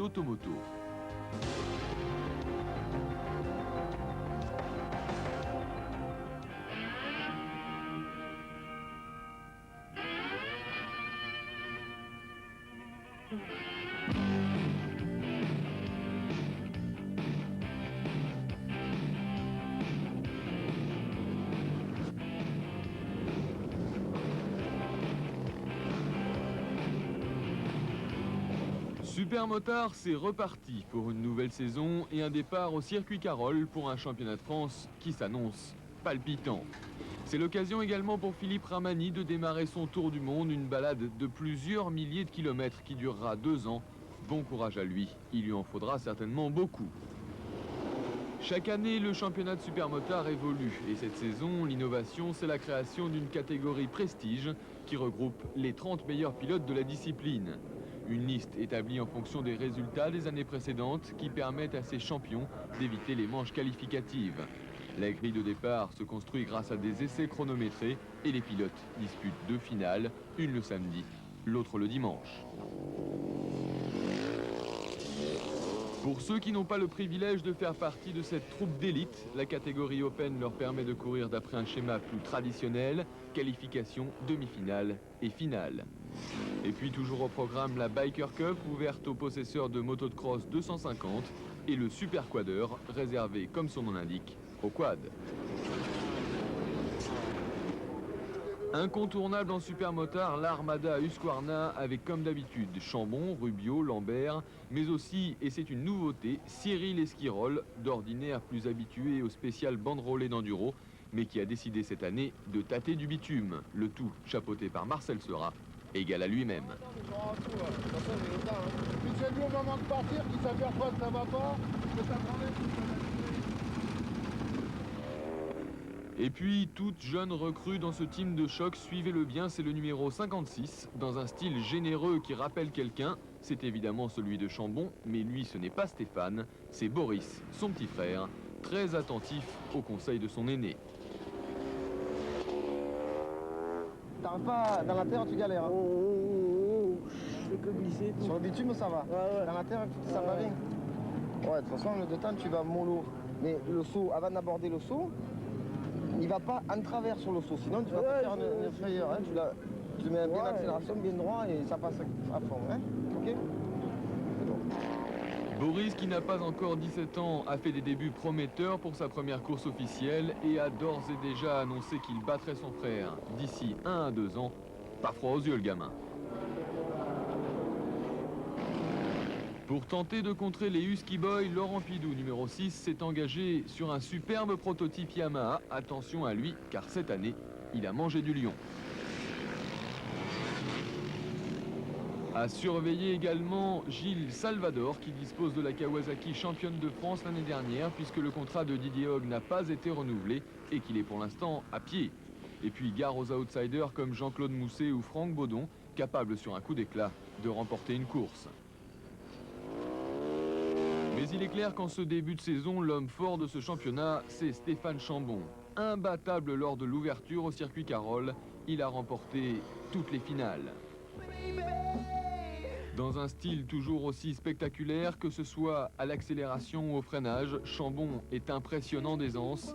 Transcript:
Automoto. Super Motard, c'est reparti pour une nouvelle saison et un départ au circuit Carole pour un championnat de France qui s'annonce palpitant. C'est l'occasion également pour Philippe Ramani de démarrer son tour du monde, une balade de plusieurs milliers de kilomètres qui durera 2 ans. Bon courage à lui, il lui en faudra certainement beaucoup. Chaque année, le championnat de Supermotard évolue et cette saison, l'innovation, c'est la création d'une catégorie prestige qui regroupe les 30 meilleurs pilotes de la discipline. Une liste établie en fonction des résultats des années précédentes qui permettent à ces champions d'éviter les manches qualificatives. La grille de départ se construit grâce à des essais chronométrés et les pilotes disputent 2 finales, une le samedi, l'autre le dimanche. Pour ceux qui n'ont pas le privilège de faire partie de cette troupe d'élite, la catégorie Open leur permet de courir d'après un schéma plus traditionnel, qualification, demi-finale et finale. Et puis toujours au programme la Biker Cup ouverte aux possesseurs de motos de cross 250 et le Super Quader réservé, comme son nom l'indique, au quad. Incontournable en supermotard, l'Armada Husqvarna avec comme d'habitude Chambon, Rubio, Lambert, mais aussi, et c'est une nouveauté, Cyril Esquirol, d'ordinaire plus habitué au spécial banderolé d'enduro, mais qui a décidé cette année de tâter du bitume, le tout chapeauté par Marcel Seurat, égal à lui-même. Et puis, toute jeune recrue dans ce team de choc, suivez-le bien, c'est le numéro 56, dans un style généreux qui rappelle quelqu'un. C'est évidemment celui de Chambon, mais lui ce n'est pas Stéphane, c'est Boris, son petit frère, très attentif aux conseils de son aîné. T'arrives pas dans la terre, tu galères. Hein. Je fais que glisser. Sur le bitume, ça va. Ouais. Dans la terre, ça va bien. Ouais, de toute façon, le détente, tu vas mollo. Mais le saut, avant d'aborder le saut, il va pas en travers sur le saut, sinon tu vas te faire une frayeur. Hein. Tu mets bien l'accélération, bien droit et ça passe à fond. Hein. Ok. Boris, qui n'a pas encore 17 ans, a fait des débuts prometteurs pour sa première course officielle et a d'ores et déjà annoncé qu'il battrait son frère d'ici 1 à 2 ans. Pas froid aux yeux, le gamin. Pour tenter de contrer les Husky Boys, Laurent Pidou, numéro 6, s'est engagé sur un superbe prototype Yamaha. Attention à lui, car cette année, il a mangé du lion. À surveiller également Gilles Salvador, qui dispose de la Kawasaki championne de France l'année dernière, puisque le contrat de Didier Hogg n'a pas été renouvelé et qu'il est pour l'instant à pied. Et puis gare aux outsiders comme Jean-Claude Mousset ou Franck Baudon, capables sur un coup d'éclat de remporter une course. Mais il est clair qu'en ce début de saison, l'homme fort de ce championnat, c'est Stéphane Chambon. Imbattable lors de l'ouverture au circuit Carole, il a remporté toutes les finales. Dans un style toujours aussi spectaculaire, que ce soit à l'accélération ou au freinage, Chambon est impressionnant d'aisance.